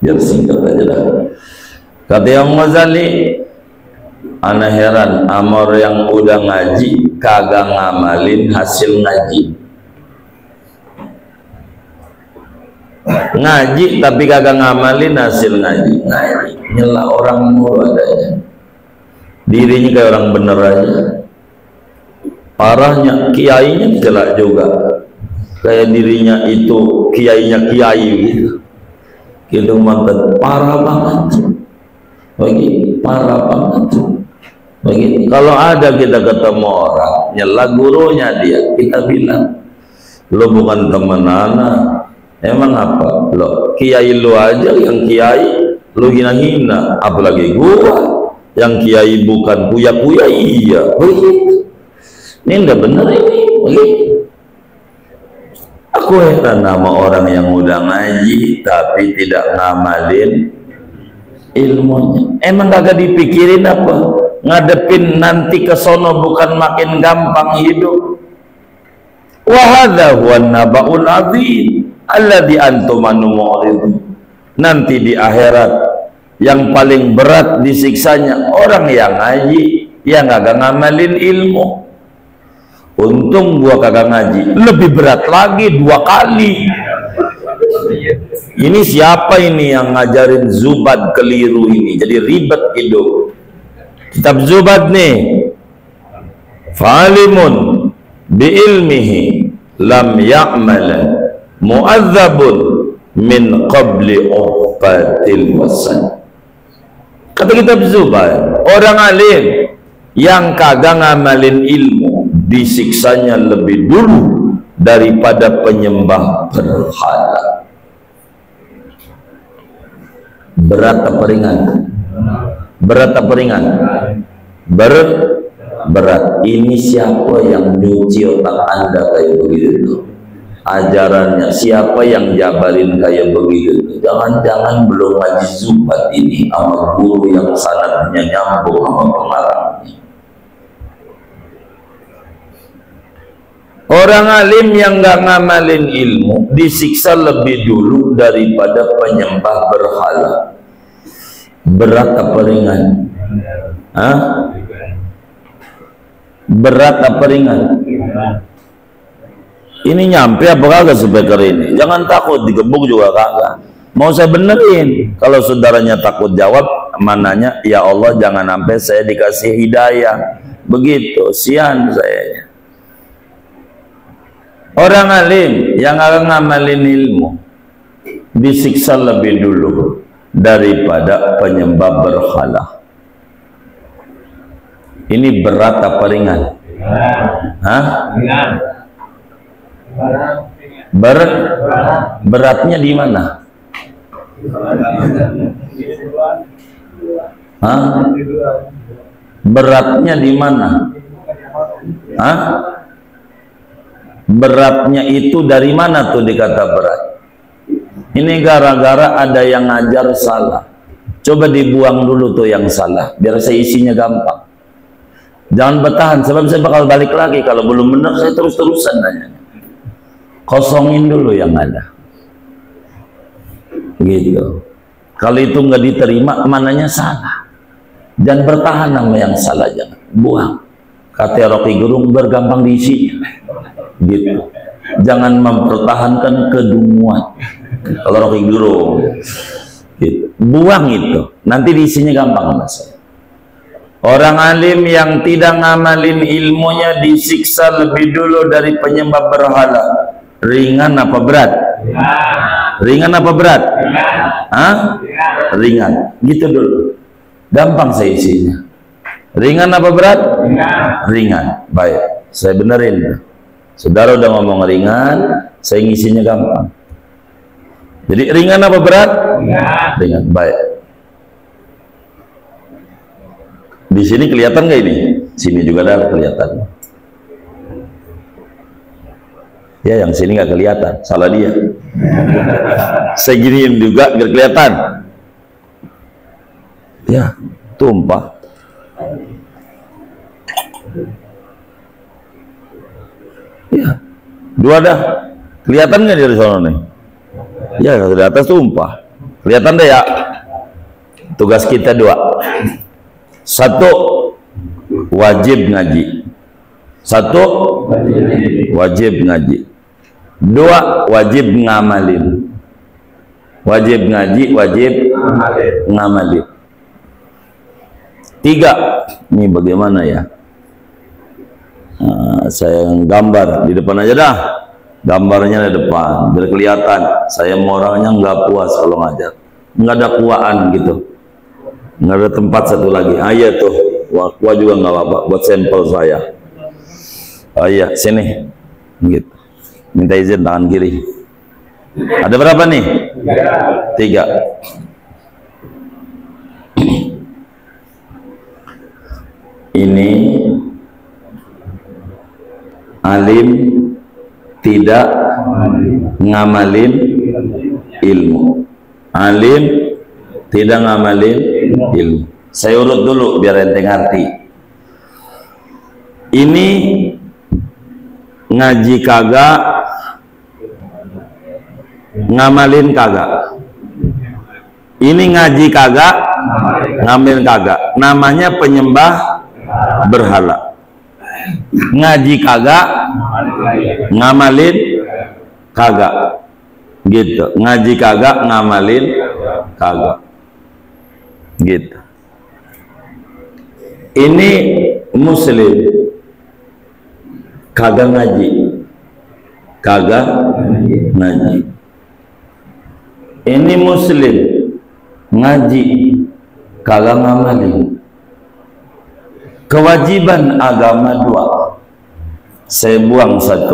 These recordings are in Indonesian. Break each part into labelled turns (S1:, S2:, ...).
S1: biar singkat aja dah. Kata Imam Ghazali, ana heran amor yang udah ngaji kagak ngamalin hasil ngaji. Ngaji tapi kagak ngamalin hasil ngaji. Ngaji nyela orang mulu adanya, dirinya kayak orang bener aja. Parahnya kiainya celak juga, kayak dirinya itu kiainya kiai gitu. Gitu mantap, parah banget. Bagi parah banget. Bagi kalau ada kita ketemu orang nyela gurunya dia, kita bilang, lo bukan temen anak. Emang apa? Lo kiai lu aja yang kiai lu hina-hina, apalagi gua yang kiai bukan kuya-kuya. Iya begitu. Ini enggak bener ini begitu. Aku heran sama orang yang udah ngaji tapi tidak ngamalin ilmunya. Emang kagak dipikirin apa? Ngadepin nanti ke sono bukan makin gampang hidup. Wa hadza huwa an-naba'ul 'adzim alladzi antum anhu mu'ridun. Nanti di akhirat yang paling berat disiksanya orang yang ngaji yang kagak ngamalin ilmu. Untung gua kagak ngaji, lebih berat lagi 2 kali. Ini siapa ini yang ngajarin Zubad keliru ini, jadi ribet hidup. Kitab Zubad nih, falimun bi ilmihi lam ya'mal mu'adzabun min qabli uqatil wasan. Kata kitab Zubad, orang alim yang kagak ngamalin ilmu disiksanya lebih dulu daripada penyembah berhala. Berat apa ringan? Berat apa ringan? Berat. Ini siapa yang nyuci otak anda kayak begitu? Ajarannya siapa yang jabarin kayak begitu? Jangan-jangan belum ngaji Zubad ini sama guru yang sanadnya nyambung sama pengarangnya. Orang alim yang nggak ngamalin ilmu disiksa lebih dulu daripada penyembah berhala. Berat apa ringan? Hah? Berat apa ringan? Ini nyampe apa kagak speaker ini? Jangan takut digebuk juga kagak. Mau saya benerin. Kalau saudaranya takut jawab, mananya ya Allah jangan sampai saya dikasih hidayah. Begitu, sian saya. Orang alim yang akan ngamalin ilmu disiksa lebih dulu daripada penyembah berhala. Ini berat apa ringan? Hah? Beratnya di mana? Hah? Beratnya di mana? Hah? Beratnya itu dari mana tuh dikata berat? Ini gara-gara ada yang ngajar salah. Coba dibuang dulu tuh yang salah, biar saya isinya gampang. Jangan bertahan, sebab saya bakal balik lagi. Kalau belum benar saya terus-terusan nanya. Kosongin dulu yang ada. Gitu. Kalau itu nggak diterima, mananya salah. Jangan bertahan sama yang salah, jangan buang. Kata Rocky Gerung, bergampang diisi. Gitu. Jangan mempertahankan kedunguan. Kalau Rocky Gerung, gitu. Buang itu. Nanti diisinya gampang mas. Orang alim yang tidak ngamalin ilmunya disiksa lebih dulu dari penyembah berhala. Ringan apa berat? Ringan apa berat? Hah? Ringan. Gitu dulu. Gampang saya isinya. Ringan apa berat? Ringan. Baik. Saya benerin. Saudara udah ngomong ringan, saya ngisinya gampang. Jadi ringan apa berat? Ringan. Baik. Di sini kelihatan nggak ini? Sini juga ada kelihatan. Ya, yang sini nggak kelihatan, salah dia. Saya giniin juga nggak kelihatan. Ya, tumpah. Ya, dua dah. Kelihatan nggak dari sana nih? Ya, dari atas tumpah. Kelihatan deh ya. Tugas kita 2. 1, wajib ngaji. 1, wajib ngaji. 2, wajib ngamalin. Wajib ngaji, wajib ngamalin. 3, ini bagaimana ya? Saya gambar di depan aja dah. Gambarnya di depan, biar kelihatan. Saya mau orangnya nggak puas kalau ngajar, nggak ada kuaan gitu, nggak ada tempat satu lagi. Iya tuh, kuah juga nggak apa-apa buat sampel saya. Iya, sini, gitu. Minta izin tangan kiri. Ada berapa nih? 3. Ini alim tidak ngamalin ilmu. Alim tidak ngamalin ilmu. Saya urut dulu biar ente ngerti. Ini ngaji kagak, ngamalin kagak. Ini ngaji kagak, ngamalin kagak. Namanya penyembah berhala. Ngaji kagak, ngamalin kagak, gitu. Ngaji kagak, ngamalin kagak, gitu. Ini muslim kagak ngaji, kagak ngaji. Ini muslim ngaji kagak ngamalin. Kewajiban agama 2, saya buang 1.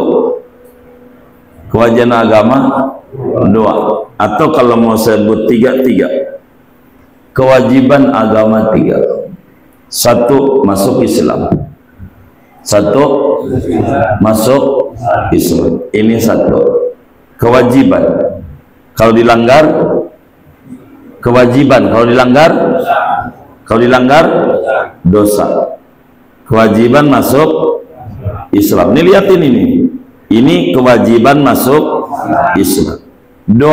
S1: Kewajiban agama 2, atau kalau mau saya sebut 3. Kewajiban agama 3. 1, masuk Islam. 1, masuk Islam. Ini 1 kewajiban. Kalau dilanggar, kewajiban. Kalau dilanggar dosa. Kewajiban masuk Islam. Ini lihat ini. Ini kewajiban masuk Islam. 2,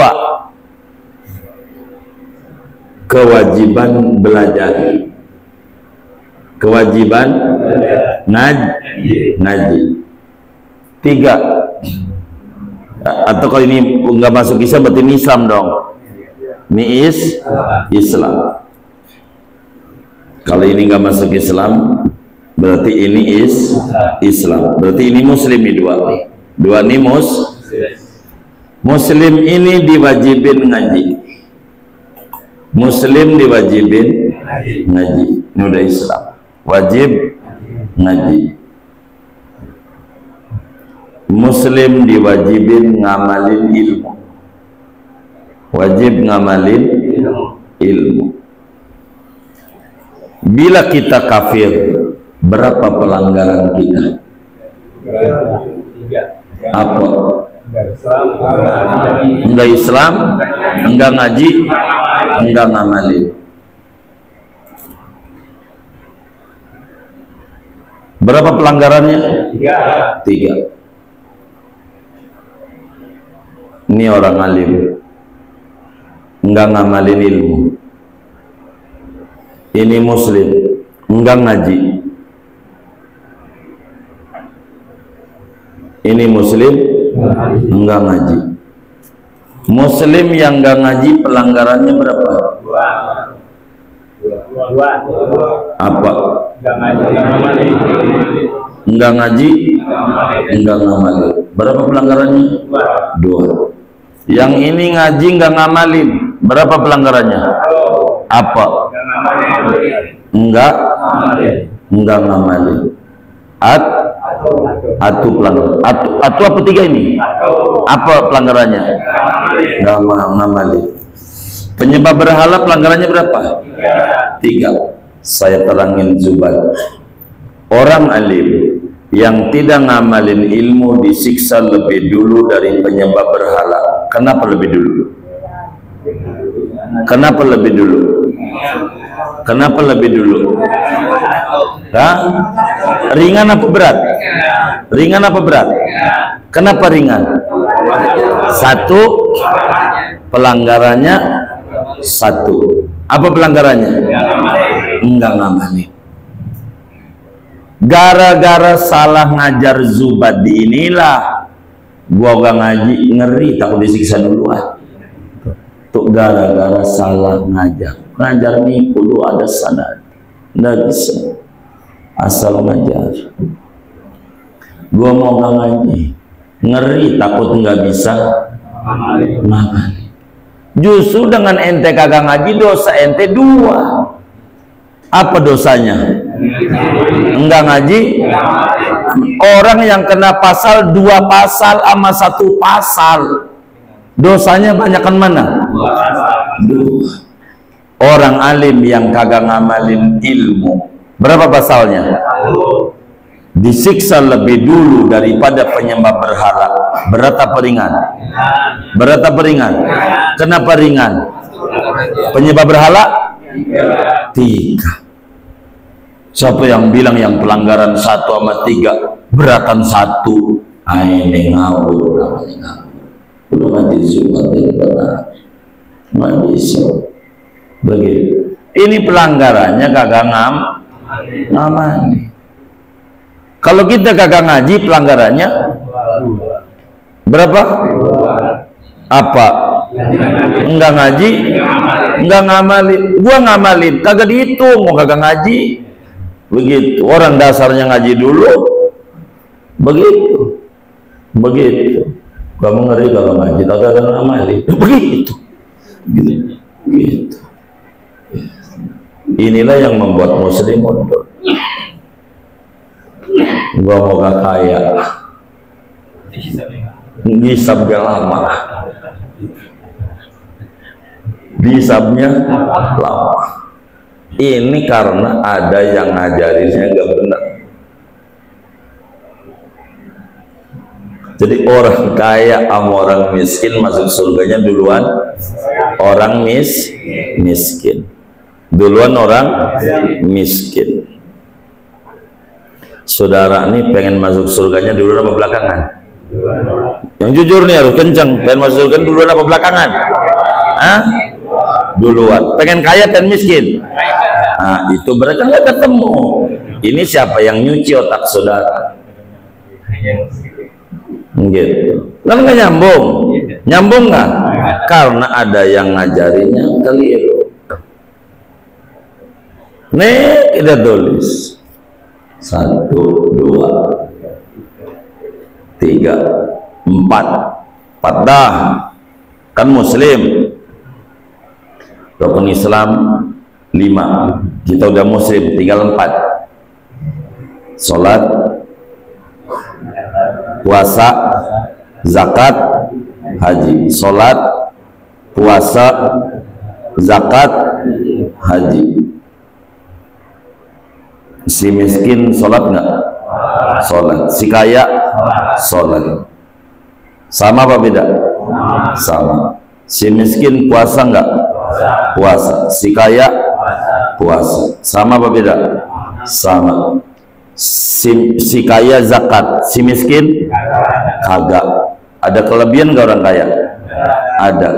S1: kewajiban belajar. Kewajiban ngaji. 3, atau kalau ini nggak masuk Islam berarti ini Islam dong. Ini Islam. Kalau ini nggak masuk Islam berarti ini Islam. Berarti ini muslim nih 2 nih muslim ini diwajibin ngaji. Muslim diwajibin ngaji. Ini udah Islam. Wajib ngaji. Muslim diwajibin ngamalin ilmu. Wajib ngamalin ilmu. Bila kita kafir, berapa pelanggaran kita? Apa? Enggak Islam, enggak ngaji, enggak ngamalin. Berapa pelanggarannya? 3. Ini orang alim, enggak ngamalin ilmu. Ini muslim, enggak ngaji. Ini muslim, enggak ngaji. Muslim yang enggak ngaji pelanggarannya berapa? 2. Apa? Enggak ngaji, enggak ngamalin. Berapa pelanggarannya? 2. Yang ini ngaji enggak ngamalin, berapa pelanggarannya? Apa? Enggak ngamalin. Atu pelanggaran. Atu apa 3 ini? Apa pelanggarannya? Enggak ngamalin. Penyembah berhala pelanggarannya berapa? 3. Saya terangin Zubat. Orang alim yang tidak ngamalin ilmu disiksa lebih dulu dari penyembah berhala. Kenapa lebih dulu? Kenapa lebih dulu? Kenapa lebih dulu? Hah? Ringan apa berat? Ringan apa berat? Kenapa ringan? 1, pelanggarannya Satu. Apa pelanggarannya? Enggak ngamalin. Gara-gara salah ngajar Zubadi inilah gua gak ngaji, ngeri takut disiksa duluan. Tuh gara-gara salah ngajar nih kudu ada sanad, nggak bisa asal ngajar. Gua mau gak ngaji, ngeri takut nggak bisa ngaji. Justru dengan ente kagak ngaji, dosa ente dua. Apa dosanya? Enggak ngaji. Orang yang kena pasal 2 pasal sama 1 pasal, dosanya banyakan mana? 2. Orang alim yang kagak ngamalin ilmu, berapa pasalnya? Disiksa lebih dulu daripada penyembah berhala. Berat apa ringan? Berat apa ringan? Kenapa ringan? Penyembah berhala 3. Siapa yang bilang yang pelanggaran 1 sama 3 beratan 1? Ini ngawur namanya. Udah mati Jumat benar. Nggak bisa. Begitu. Ini pelanggarannya kagak ngamalin. Kalau kita kagak ngaji, pelanggarannya berapa? Apa? Enggak ngaji, enggak ngamalin. Gua ngamalin, kagak dihitung, mau kagak ngaji. Begitu. Orang dasarnya ngaji dulu. Begitu. Begitu. Kamu ngeri kalau ngaji, kagak ngamalin. Begitu. Gitu. Inilah yang membuat muslim mundur. Gua mau gak kaya, nisabnya lama, nisabnya lama. Ini karena ada yang ngajarinnya gak benar. Jadi orang kaya sama orang miskin masuk surganya duluan orang miskin. Duluan orang miskin. Saudara ini pengen masuk surganya duluan apa belakangan? Yang jujur nih harus kenceng. Pengen masuk surga duluan apa belakangan? Hah? Duluan. Pengen kaya pengen miskin? Nah, itu berarti nggak ketemu. Ini siapa yang nyuci otak saudara? Gitu. Kan nggak nyambung? Nyambung nggak? Karena ada yang ngajarinya keliru. Nih kita tulis. 1, 2, 3, 4 dah kan muslim. Rukun Islam 5, kita udah muslim, tinggal 4. Sholat, puasa, zakat, haji. Sholat, puasa, zakat, haji. Si miskin sholat nggak? Sholat. Si kaya sholat. Sama apa beda? Sama. Si miskin puasa nggak? Puasa. Si kaya puasa. Sama apa beda? Sama. Si kaya zakat, si miskin kagak. Ada kelebihan nggak orang kaya? Ada.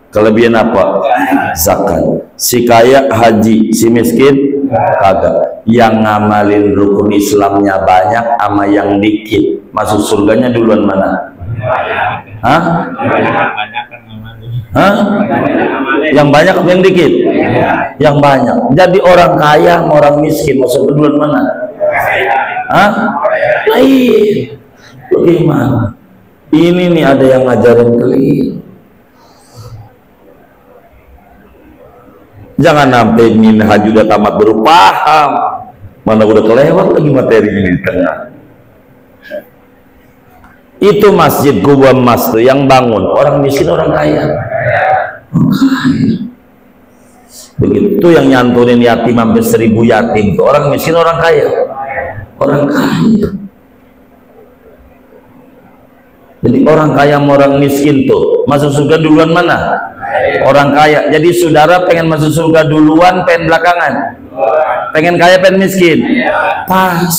S1: Kelebihan apa? Zakat. Si kaya haji, si miskin kagak. Yang ngamalin rukun Islamnya banyak sama yang dikit, masuk surganya duluan mana? Hah? Hah? Yang banyak apa yang dikit? Yang banyak. Jadi orang kaya sama orang miskin masuk duluan mana? Hah? Lain. Bagaimana? Ini nih ada yang ngajarin keliru. Jangan sampai minhaj udah tamat baru paham, mana udah kelewat lagi materi ini di tengah. Itu masjid Kubah Emas tuh yang bangun orang miskin orang kaya. Begitu yang nyantunin yatim sampai 1000 yatim tuh orang miskin orang kaya. Orang kaya. Jadi orang kaya sama orang miskin tuh masuk surga duluan mana? Orang kaya. Jadi saudara pengen masuk surga duluan, pengen belakangan? Pengen kaya, pengen miskin? Pas.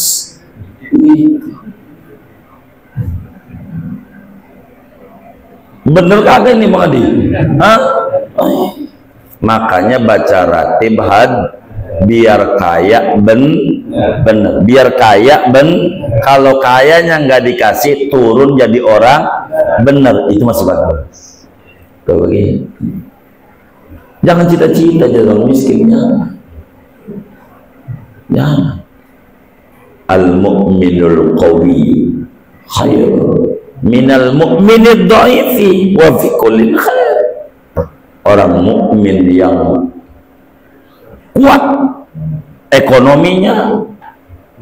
S1: Bener kagak ini Bang Adi? Hah? Makanya baca ratib biar kaya bener, biar kaya kalau kayanya nggak dikasih turun jadi orang bener, itu masih bagus. Tuh begini. Jangan cita-cita jadi orang miskinnya. Jangan. Al-mu'minul qawi khair minal mu'minid dha'ifi wa fi kullin khair. Orang mukmin yang kuat ekonominya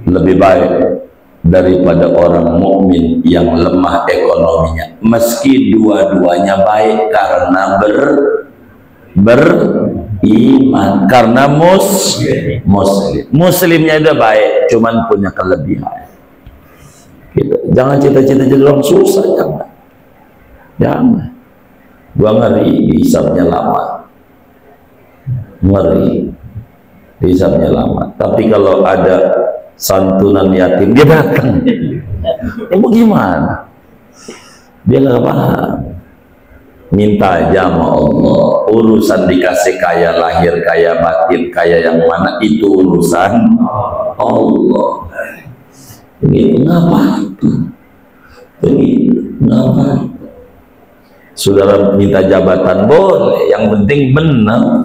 S1: lebih baik daripada orang mukmin yang lemah ekonominya, meski dua-duanya baik karena beriman, karena muslimnya udah baik, cuman punya kelebihan gitu. Jangan cita-cita jadi orang susah, jangan. Gua ngeri hisabnya lama, ngeri hisabnya lama. Tapi kalau ada santunan yatim dia datang, mau gimana? Dia nggak paham. Minta aja sama Allah. Urusan dikasih kaya lahir, kaya batin, kaya yang mana, itu urusan Allah. Begitu ngapa? Begitu ngapa? Saudara minta jabatan boleh, yang penting benar.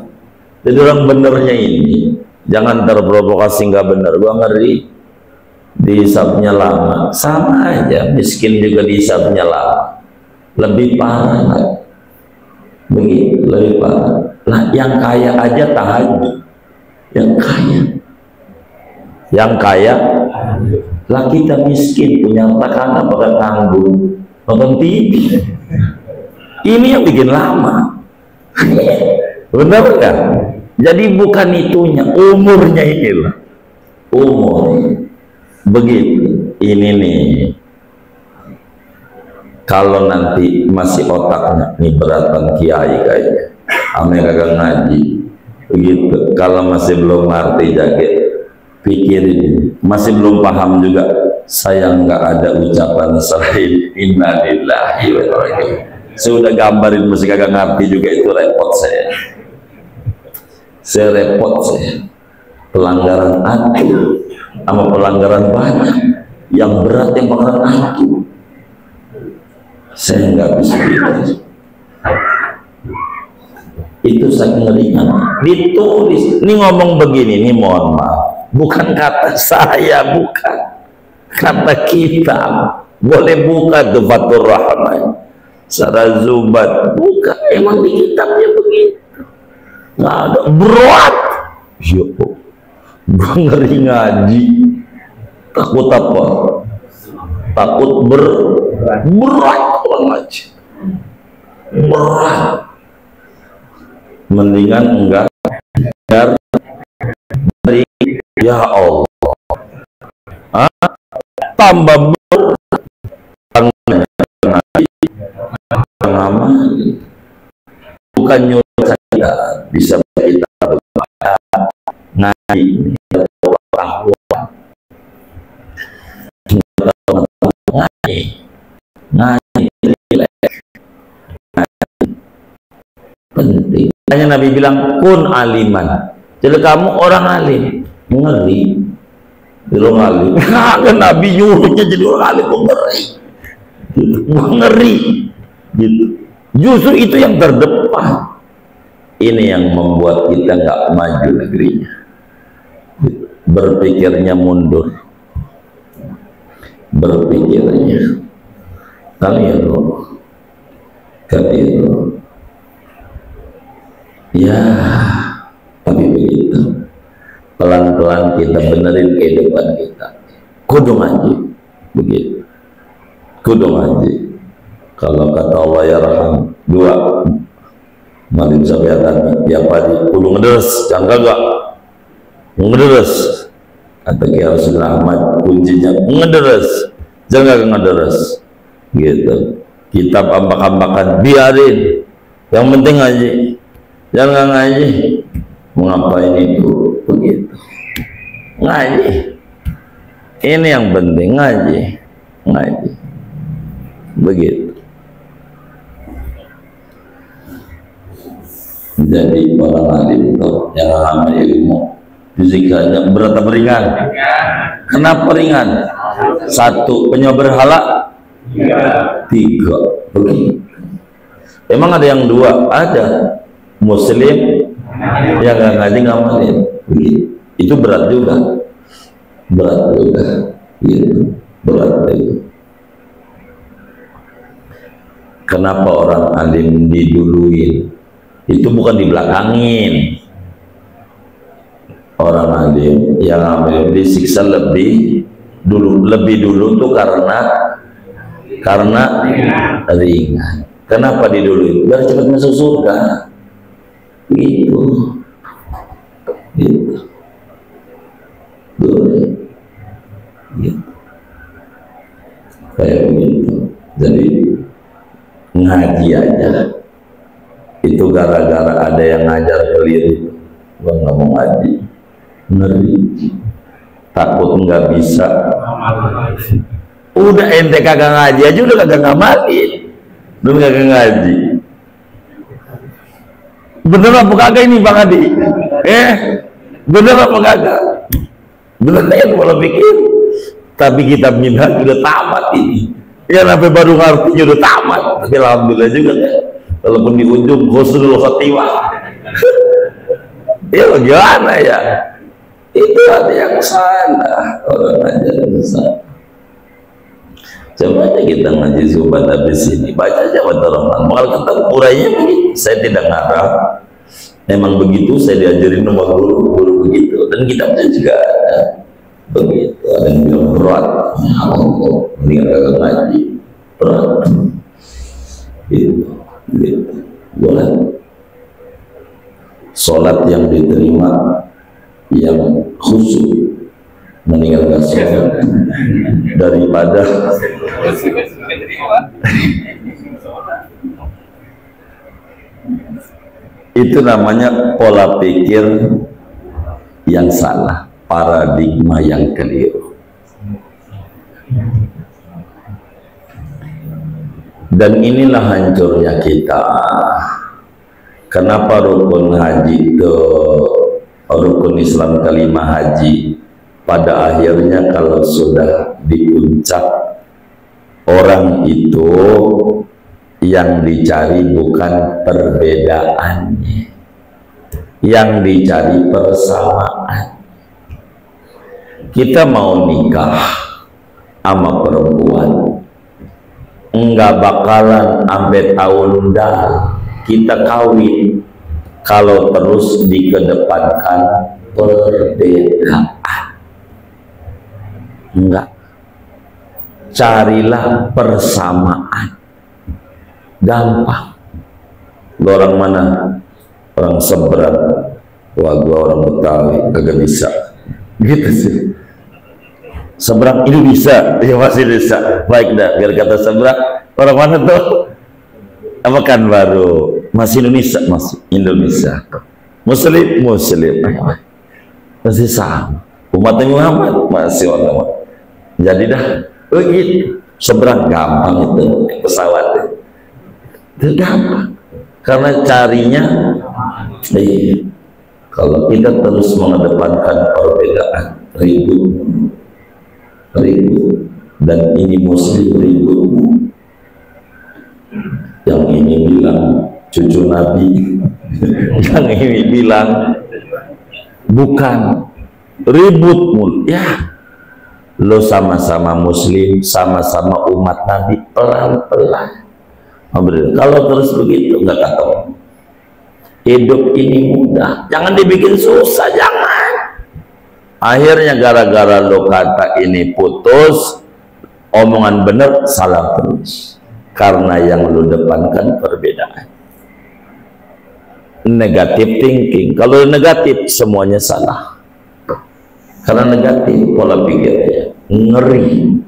S1: Jadi orang benernya ini jangan terprovokasi nggak benar. Gua ngeri dihisabnya lama, sama aja miskin juga dihisabnya lama, lebih parah lah. Begitu, lebih parah. Nah, yang kaya aja tahajud, yang kaya lah, kita miskin punya harta bahkan nganggur nonton TV. Ini yang bikin lama. Benar kan? Jadi bukan itunya, umurnya inilah. Umur. Begitu. Ini nih. Kalau nanti masih otaknya nih beratan kiai kayaknya. Ame kagak ngaji. Begitu. Kalau masih belum ngerti jaget, pikirin. Masih belum paham juga. Saya nggak ada ucapan selain innalillahi wa inna ilaihi raji'un. Saya udah gambarin masih kagak ngerti juga, itu repot saya repot saya. Pelanggaran atu sama pelanggaran banyak, yang berat yang pelanggaran atu saya nggak bisa gitu. Itu sangat ringan ditulis. Ini ngomong begini, ini mohon maaf, bukan kata saya, bukan kata kita. Boleh buka tuh Fathur Rahman, Sarah Zubat, buka, emang di kitabnya begitu. Nggak ada berat. Yo, gua ngeri ngaji. Takut apa? Takut berat orang ngaji. Berat. Mendingan enggak. Dari ya Allah. Tambah berat. Bukan nyuruh saya bisa kita ngaji penting. Hanya Nabi bilang kun aliman, jadi kamu orang alim. Ngeri orang alim. Kan Nabi nyuruhnya jadi orang alim, ngeri gitu. Justru itu yang terdepan. Ini yang membuat kita nggak maju negerinya. Berpikirnya mundur. Berpikirnya kaliru. Ya, tapi begitu. Pelan-pelan kita benerin kehidupan kita. Kudu ngaji. Begitu. Kudu ngaji. Kalau kata Allah ya rahman, dua malim sabiatan yang padi kudu ngederes, jangan kagak ngederes. Kata Kiai Rasulullah Ahmad, kuncinya ngederes, jangan ngederes gitu. Kitab ambak-ambakan biarin, yang penting ngaji, jangan ngaji. Mau ngapain itu? Begitu. Ngaji, ini yang penting, ngaji begitu. Jadi orang alim itu yang amal ilmu fisikanya berat atau ringan? Kenapa ringan? Satu, penyembah berhala? Tiga. Begitu. Emang ada yang dua? Ada. Muslim yang nggak ngaji ngamalin. Begitu. Itu berat juga. Berat juga. Gitu. Berat juga. Kenapa orang alim diduluin? Itu bukan dibelakangin. Orang alim yang alim disiksa lebih dulu tuh karena ringan. Kenapa diduluin? Biar cepat masuk surga. Gitu. Gitu. Gitu. Kayak begitu. Jadi ngaji aja. Itu gara-gara ada yang ngajar keliru, gua nggak mau ngaji, ngeri, takut nggak bisa. Udah ente kagak ngaji aja udah kagak ngamalin, belum kagak ngaji. Bener apa kagak ini Bang Adi? Bener apa kagak? Bener kan kalau pikir. Tapi kitab Minhaj udah tamat ini. Ya sampai baru ngertinya udah tamat. Tapi alhamdulillah juga kan. Walaupun di ujung husnul khotimah. Ya bagaimana ya? Itu ada yang salah. Orang aja salah. Coba aja kita ngaji subat habis ini. Baca aja buat orang. Kalau ketemu urainya begitu. Saya tidak ngarang. Memang begitu saya diajarin sama guru begitu. Dan kitabnya juga ada. Begitu. Ada yang bilang berat. Allah. Mendingan kagak ngaji. Berat. Gitu. Gitu. Boleh. Sholat yang diterima yang khusyuk meninggalkan sholat daripada itu namanya pola pikir yang salah, paradigma yang keliru. Dan inilah hancurnya kita. Kenapa rukun haji itu, rukun Islam kalimah haji, pada akhirnya kalau sudah di puncak, orang itu yang dicari bukan perbedaannya, yang dicari persamaan. Kita mau nikah sama perempuan, enggak bakalan sampai tahun dah kita kawin kalau terus dikedepankan perbedaan. Enggak, carilah persamaan. Gampang. Lu orang mana? Orang seberang. Wah, gua orang Betawi, kagak bisa. Gitu sih. Seberang ini bisa, ya masih bisa. Baik dah, biar kata seberang. Orang mana tuh? Apa kan baru? Masih Indonesia, masih Indonesia. Muslim, Muslim. Masih sama. Umat Muhammad masih orang. Jadi dah, begitu. Seberang gampang itu pesawat. Itu gampang. Karena carinya, kalau kita terus mengedepankan perbedaan, ribut, dan ini Muslim ribut. Yang ini bilang cucu Nabi, yang ini bilang bukan, ribut mulu. Ya, lo sama-sama Muslim, sama-sama umat Nabi, pelan-pelan. Kalau terus begitu nggak ketemu. Hidup ini mudah, jangan dibikin susah, jangan. Akhirnya gara-gara lo kata ini putus, omongan bener salah terus. Karena yang lo depankan perbedaan. Negatif thinking. Kalau negatif semuanya salah. Karena negatif pola pikirnya ngeri.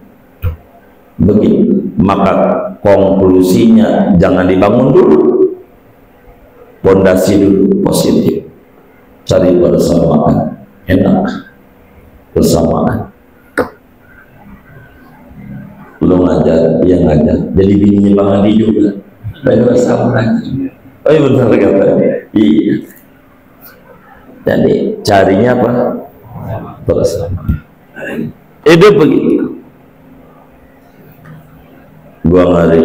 S1: Begitu. Maka konklusinya jangan dibangun dulu. Pondasi dulu positif. Cari persamaan. Enak. Persamaan. Lu ngajar, dia ngajar. Jadi bininya Bang Adi juga. Baik bersama aja. Oh iya benar kata. Iya. Jadi carinya apa? Bersama. Itu begitu. Gua ngeri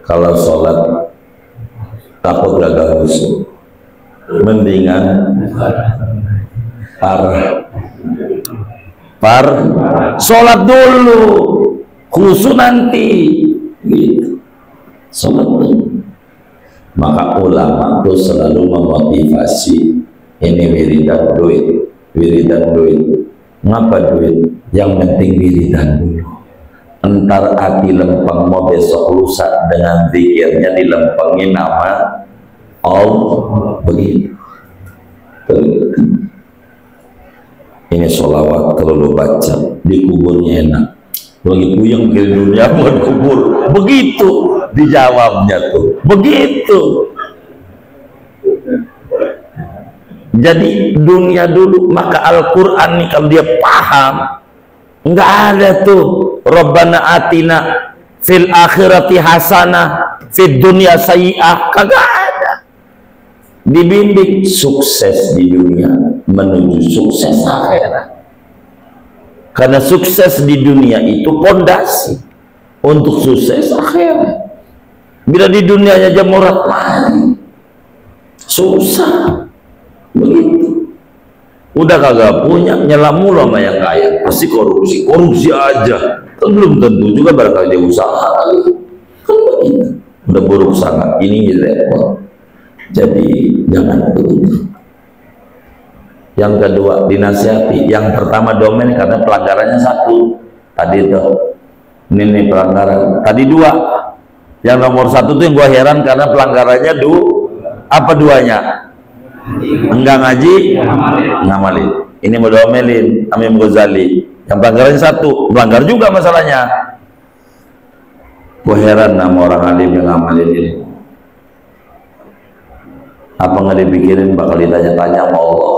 S1: kalau sholat takut gagal khusyuk, mendingan sholat dulu, khusyuk nanti gitu. Sholat dulu. Maka ulama itu selalu memotivasi, ini wiridan duit, ngapa duit? Yang penting wiridan dulu. Entar hati lempeng mau besok lusa dengan zikirnya dilempengin nama Allah. Begitu. Ini sholawat kalau lu baca di kuburnya enak, lagi puyeng ke dunia buat kubur. Begitu dijawabnya tuh, begitu. Jadi dunia dulu. Maka Al-Quran nih kalau dia paham, nggak ada tuh Rabbana atina fil akhirati hasanah fid dunya sayyi'ah, kagak ada. Dibimbing sukses di dunia menuju sukses akhirat. Karena sukses di dunia itu pondasi untuk sukses akhirat. Bila di dunianya aja morat-marit, susah. Begitu. Udah kagak punya, nyela mulu sama yang kaya, pasti korupsi aja. Kan belum tentu juga barangkali dia usaha. Kan begitu. Udah buruk sangat, ini repot. Jadi jangan begitu. Yang kedua dinasihati. Yang pertama domain karena pelanggarannya satu. Tadi itu ini pelanggaran. Tadi dua. Yang nomor satu tuh yang gua heran karena pelanggarannya apa duanya? Enggak ngaji, ngamalin. Ini mau domelin Imam Ghazali. Yang pelanggarannya satu, melanggar juga masalahnya. Gua heran sama orang alim yang ngamalin ini. Apa nggak dipikirin bakal ditanya-tanya sama Allah?